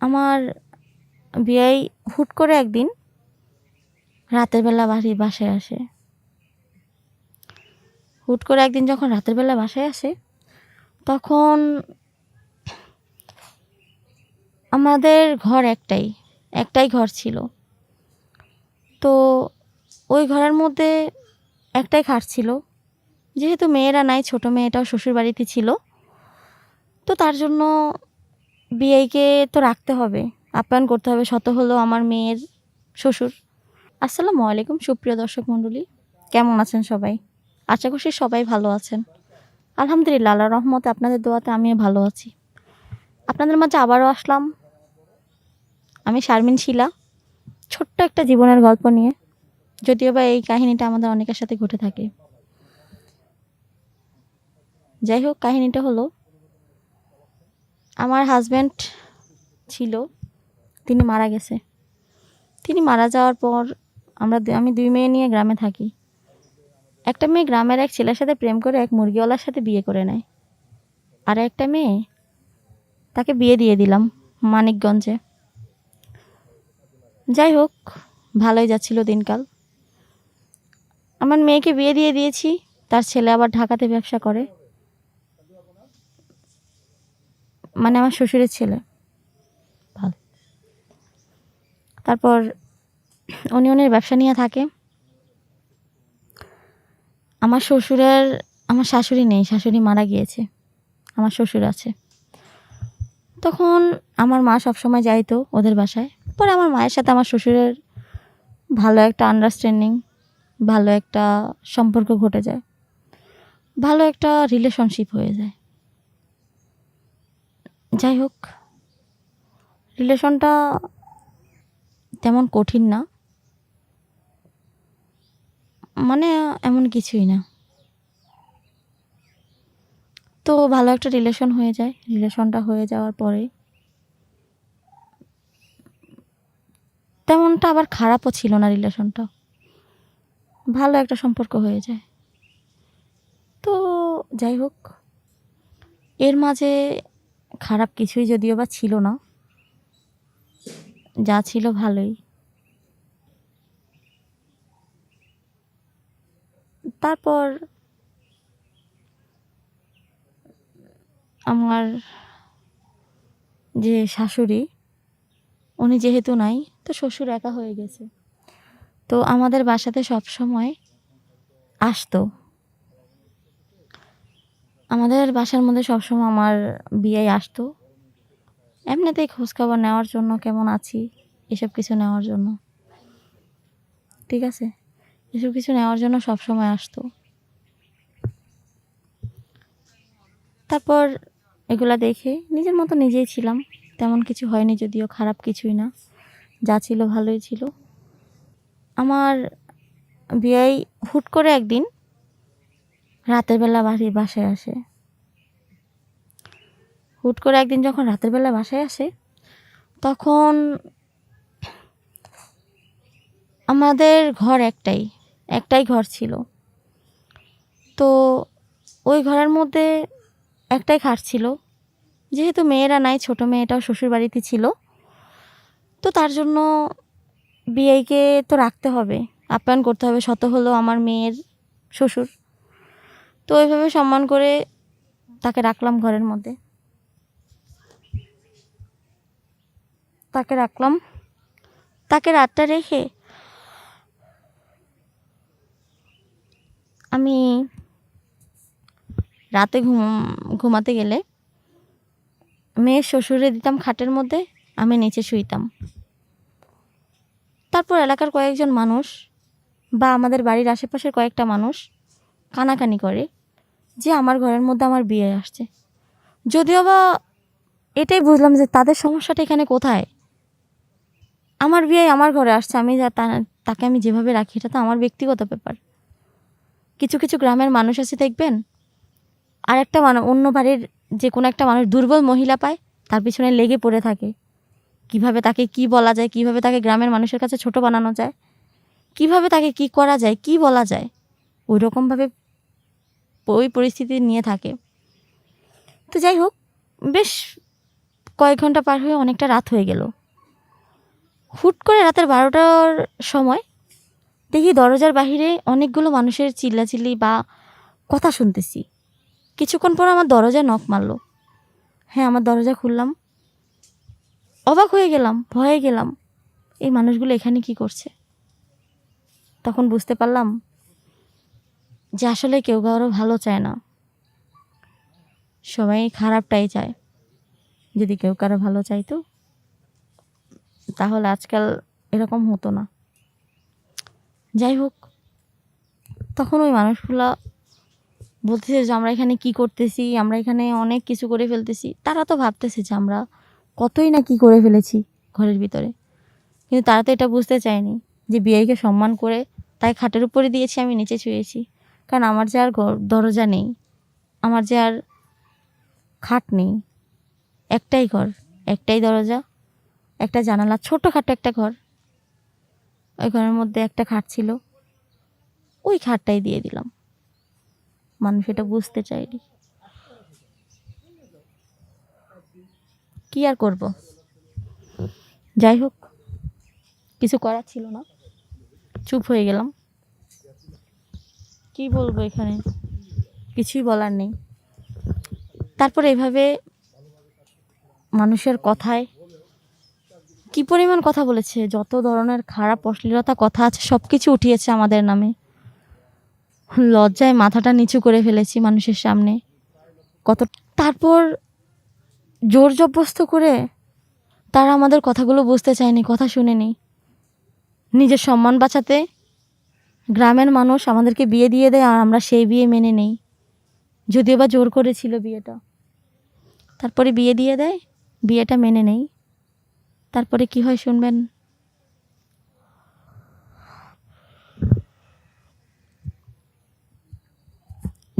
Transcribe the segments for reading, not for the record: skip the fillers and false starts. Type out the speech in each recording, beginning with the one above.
আমার বিয়াই হুট করে একদিন রাতের বেলা বাসায় আসে। হুট করে একদিন যখন রাতের বেলা বাসায় আসে, তখন আমাদের ঘর একটাই ঘর ছিল। তো ওই ঘরের মধ্যে একটাই খাট ছিল। যেহেতু মেয়েরা নাই, ছোট মেয়েটাও শ্বশুর বাড়িতে ছিল, তো তার জন্য বিয়াইকে তো রাখতে হবে, আপ্যায়ন করতে হবে। শত হলো আমার মেয়ের শ্বশুর। আসসালামু আলাইকুম সুপ্রিয় দর্শক মণ্ডলী, কেমন আছেন সবাই? আশা করছি সবাই ভালো আছেন। আলহামদুলিল্লাহ, আল্লাহর রহমতে আপনাদের দোয়াতে আমিও ভালো আছি। আপনাদের মাঝে আবারও আসলাম আমি শারমিন শিলা, ছোট্ট একটা জীবনের গল্প নিয়ে। যদিও বা এই কাহিনীটা আমাদের অনেকের সাথে ঘটে থাকে। যাই হোক, কাহিনীটা হলো, আমার হাজব্যান্ড ছিল, তিনি মারা গেছে। তিনি মারা যাওয়ার পর আমি 2 মেয়ে নিয়ে গ্রামে থাকি। একটা মেয়ে গ্রামের এক ছেলের সাথে প্রেম করে এক মুরগিওয়ালার সাথে বিয়ে করে নেয়। আর একটা মেয়ে, তাকে বিয়ে দিয়ে দিলাম মানিকগঞ্জে। যাই হোক, ভালোই যাচ্ছিল দিনকাল। আমার মেয়েকে বিয়ে দিয়ে দিয়েছি, তার ছেলে আবার ঢাকাতে ব্যবসা করে, মানে আমার শ্বশুরের ছেলে। ভালো। তারপর উনি ব্যবসা নিয়ে থাকে। আমার শাশুড়ি নেই, শাশুড়ি মারা গিয়েছে, আমার শ্বশুর আছে। তখন আমার মা সবসময় যাইতো ওদের বাসায়। পরে আমার মায়ের সাথে আমার শ্বশুরের ভালো একটা আন্ডারস্ট্যান্ডিং, ভালো একটা সম্পর্ক ঘটে যায়, ভালো একটা রিলেশনশিপ হয়ে যায়। যাই হোক, রিলেশনটা তেমন কঠিন না, মানে এমন কিছুই না। তো ভালো একটা রিলেশন হয়ে যায়। রিলেশনটা হয়ে যাওয়ার পরে তেমনটা আবার খারাপও ছিল না, রিলেশনটা ভালো একটা সম্পর্ক হয়ে যায়। তো যাই হোক, এর মাঝে খারাপ কিছুই যদিও বা ছিল না, যা ছিল ভালোই। তারপর আমার যে শাশুড়ি, উনি যেহেতু নাই, তো শ্বশুর একা হয়ে গেছে। তো আমাদের বাসাতে সবসময় আসতো, আমাদের বাসার মধ্যে সবসময় আমার বিয়াই আসতো, এমনিতেই খোঁজখবর নেওয়ার জন্য, কেমন আছি এসব কিছু নেওয়ার জন্য। ঠিক আছে, এসব কিছু নেওয়ার জন্য সবসময় আসতো। তারপর এগুলা দেখে নিজের মতো নিজেই ছিলাম, তেমন কিছু হয়নি, যদিও খারাপ কিছুই না, যা ছিল ভালোই ছিল। আমার বিয়াই হুট করে একদিন রাতের বেলা বাসায় আসে। হুট করে একদিন যখন রাতের বেলা বাসায় আসে, তখন আমাদের ঘর একটাই ঘর ছিল। তো ওই ঘরের মধ্যে একটাই খাট ছিল। যেহেতু মেয়েরা নাই, ছোট মেয়েটাও শ্বশুর বাড়িতে ছিল, তো তার জন্য বিয়াইকে তো রাখতে হবে, আপ্যায়ন করতে হবে। শত হলো আমার মেয়ের শ্বশুর। তো ওইভাবে সম্মান করে তাকে রাখলাম ঘরের মধ্যে। তাকে রাতটা রেখে আমি রাতে ঘুমাতে গেলে মেয়ের শ্বশুরে দিতাম খাটের মধ্যে, আমি নিচে শুইতাম। তারপর এলাকার কয়েকজন মানুষ বা আমাদের বাড়ির আশেপাশের কয়েকটা মানুষ কানাকানি করে যে আমার ঘরের মধ্যে আমার বিয়ে আসছে। যদিও বা এটাই বুঝলাম যে তাদের সমস্যাটা এখানে কোথায়। আমার বিয়ে আমার ঘরে আসছে, আমি তাকে আমি যেভাবে রাখি, এটা তো আমার ব্যক্তিগত ব্যাপার। কিছু কিছু গ্রামের মানুষ আছে দেখবেন, আর একটা অন্য বাড়ির যে কোনো একটা মানুষ দুর্বল মহিলা পায়, তার পিছনে লেগে পড়ে থাকে, কিভাবে তাকে কি বলা যায়, কিভাবে তাকে গ্রামের মানুষের কাছে ছোট বানানো যায়, কিভাবে তাকে কি করা যায়, কি বলা যায়, ওই রকমভাবে ওই পরিস্থিতি নিয়ে থাকে। তো যাই হোক, বেশ কয়েক ঘন্টা পার হয়ে অনেকটা রাত হয়ে গেল। হুট করে রাতের 12টার সময় দেখি দরজার বাহিরে অনেকগুলো মানুষের চিল্লাচিল্লি বা কথা শুনতেছি। কিছুক্ষণ পর আমার দরজায় নক মারলো। হ্যাঁ, আমার দরজা খুললাম। অবাক হয়ে গেলাম, ভয়ে গেলাম, এই মানুষগুলো এখানে কি করছে। তখন বুঝতে পারলাম যে আসলে কেউ কারো ভালো চায় না, সবাই খারাপটাই চায়। যদি কেউ কারো ভালো চাইতো তাহলে আজকাল এরকম হতো না। যাই হোক, তখন ওই মানুষগুলা বলতেছে যে আমরা এখানে কি করতেছি, আমরা এখানে অনেক কিছু করে ফেলতেছি। তারা তো ভাবতেছে যে আমরা কতই না কি করে ফেলেছি ঘরের ভিতরে, কিন্তু তারা তো এটা বুঝতে চায়নি যে বিয়েকে সম্মান করে তাই খাটের উপরে দিয়েছি, আমি নিচে শুয়েছি। কারণ আমার যে আর দরজা নেই, আমার যে আর খাট নেই, একটাই ঘর, একটাই দরজা, একটা জানালা, ছোটোখাটো একটা ঘর। ওই ঘরের মধ্যে একটা খাট ছিল, ওই খাটটাই দিয়ে দিলাম। মানুষ এটা বুঝতে চায়নি, কি আর করব। যাই হোক, কিছু করার ছিল না, চুপ হয়ে গেলাম। কি বলবো, এখানে কিছুই বলার নেই। তারপর এভাবে মানুষের কথায় কি পরিমাণ কথা বলেছে, যত ধরনের খারাপ অশ্লীলতা কথা আছে সব কিছু উঠিয়েছে আমাদের নামে। লজ্জায় মাথাটা নিচু করে ফেলেছি মানুষের সামনে কত। তারপর জোর জবরদস্ত করে তারা আমাদের কথাগুলো বুঝতে চায়নি, কথা শুনেনি। নিজের সম্মান বাঁচাতে গ্রামের মানুষ আমাদেরকে বিয়ে দিয়ে দেয়, আর আমরা সেই বিয়ে মেনে নেই, যদিও বা জোর করেছিল বিয়েটা। তারপরে বিয়ে দিয়ে দেয়, বিয়েটা মেনে নেই। তারপরে কি হয় শুনবেন।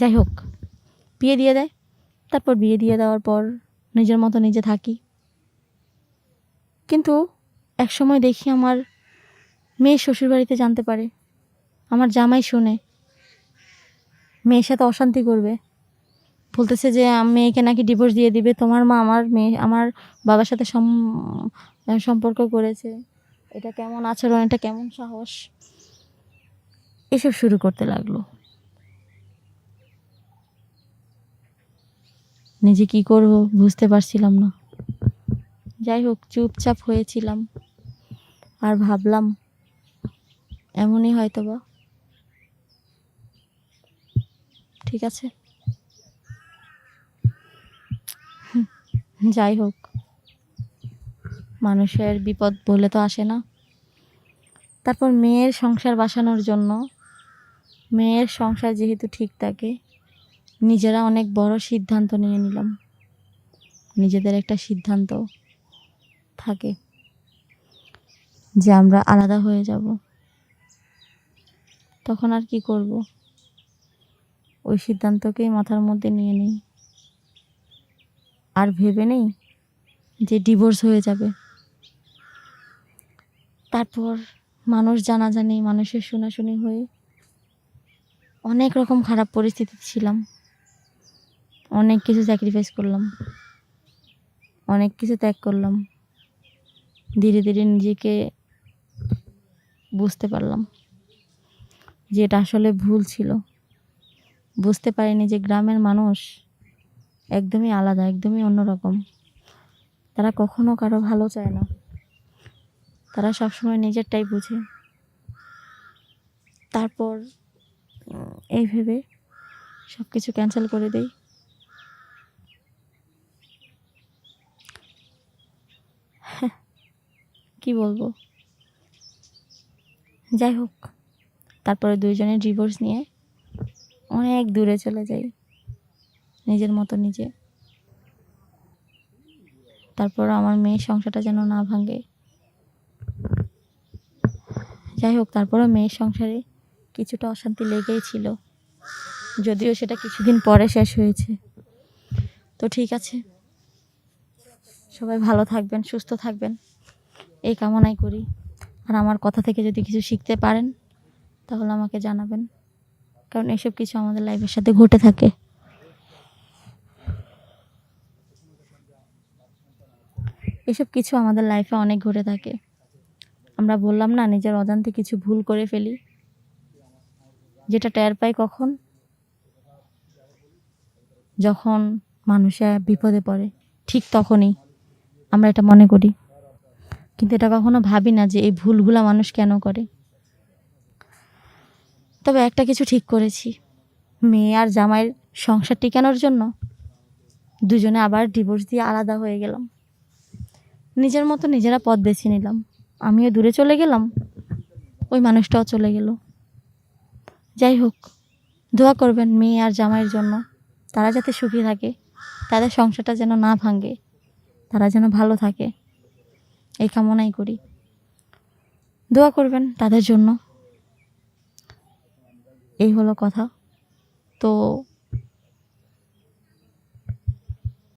যাই হোক, বিয়ে দিয়ে দেয়। তারপর বিয়ে দিয়ে দেওয়ার পর নিজের মতো নিজে থাকি। কিন্তু এক সময় দেখি আমার মেয়ে শ্বশুরবাড়িতে জানতে পারে, আমার জামাই শুনে, মেয়ের সাথে অশান্তি করবে। বলতেছে যে মেয়েকে নাকি ডিভোর্স দিয়ে দিবে, তোমার মা আমার বাবার সাথে সম্পর্ক করেছে, এটা কেমন আচরণ, এটা কেমন সাহস, এসব শুরু করতে লাগলো। নিজে কি করব বুঝতে পারছিলাম না। যাই হোক, চুপচাপ হয়েছিলাম আর ভাবলাম এমনই হয়তোবা, ঠিক আছে। যাই হোক, মানুষের বিপদ বলে তো আসে না। তারপর মেয়ের সংসার বাঁচানোর জন্য, মেয়ের সংসার যেহেতু ঠিক থাকে, নিজেরা অনেক বড় সিদ্ধান্ত নিয়ে নিলাম। নিজেদের একটা সিদ্ধান্ত থাকে যে আমরা আলাদা হয়ে যাব। তখন আর কি করব, ওই সিদ্ধান্তকেই মাথার মধ্যে নিয়ে নিই, আর ভেবে নেই যে ডিভোর্স হয়ে যাবে। তারপর মানুষ জানাজানি, মানুষের শোনাশুনি হয়ে অনেক রকম খারাপ পরিস্থিতিতে ছিলাম। অনেক কিছু স্যাক্রিফাইস করলাম, অনেক কিছু ত্যাগ করলাম। ধীরে ধীরে নিজেকে বুঝতে পারলাম যে এটা আসলে ভুল ছিল। বুঝতে পারিনি যে গ্রামের মানুষ একদমই আলাদা, একদমই অন্যরকম। তারা কখনো কারো ভালো চায় না, তারা সবসময় নিজেরটাই বুঝে। তারপর এই ভেবে সব কিছু ক্যান্সেল করে দেই। কি বলবো, যাই হোক, তারপরে দুইজনে ডিভোর্স নিয়ে অনেক দূরে চলে যাই, নিজের মতো নিজে। তারপর আমার মেয়ের সংসারটা যেন না ভাঙে। যাই হোক, তারপরে মেয়ের সংসারে কিছুটা অশান্তি লেগেই ছিল, যদিও সেটা কিছুদিন পরে শেষ হয়েছে। তো ঠিক আছে, সবাই ভালো থাকবেন, সুস্থ থাকবেন, এই কামনাই করি। আর আমার কথা থেকে যদি কিছু শিখতে পারেন তাহলে আমাকে জানাবেন, কারণ এসব কিছু আমাদের লাইফের সাথে ঘটে থাকে। এসব কিছু আমাদের লাইফে অনেক ঘটে থাকে। আমরা বললাম না, নিজের অজান্তে কিছু ভুল করে ফেলি, যেটা টের পাই কখন? যখন মানুষের বিপদে পড়ে, ঠিক তখনই আমরা এটা মনে করি, কিন্তু এটা কখনো ভাবি না যে এই ভুলগুলা মানুষ কেন করে। তবে একটা কিছু ঠিক করেছি, মেয়ে আর জামাইয়ের সংসার টিকানোর জন্য দুজনে আবার ডিভোর্স দিয়ে আলাদা হয়ে গেলাম। নিজের মতো নিজেরা পথ বেছে নিলাম। আমিও দূরে চলে গেলাম, ওই মানুষটাও চলে গেল। যাই হোক, দোয়া করবেন মেয়ে আর জামাইয়ের জন্য, তারা যাতে সুখী থাকে, তাদের সংসারটা যেন না ভাঙে, তারা যেন ভালো থাকে, এই কামনাই করি। দোয়া করবেন তাদের জন্য। এই হলো কথা। তো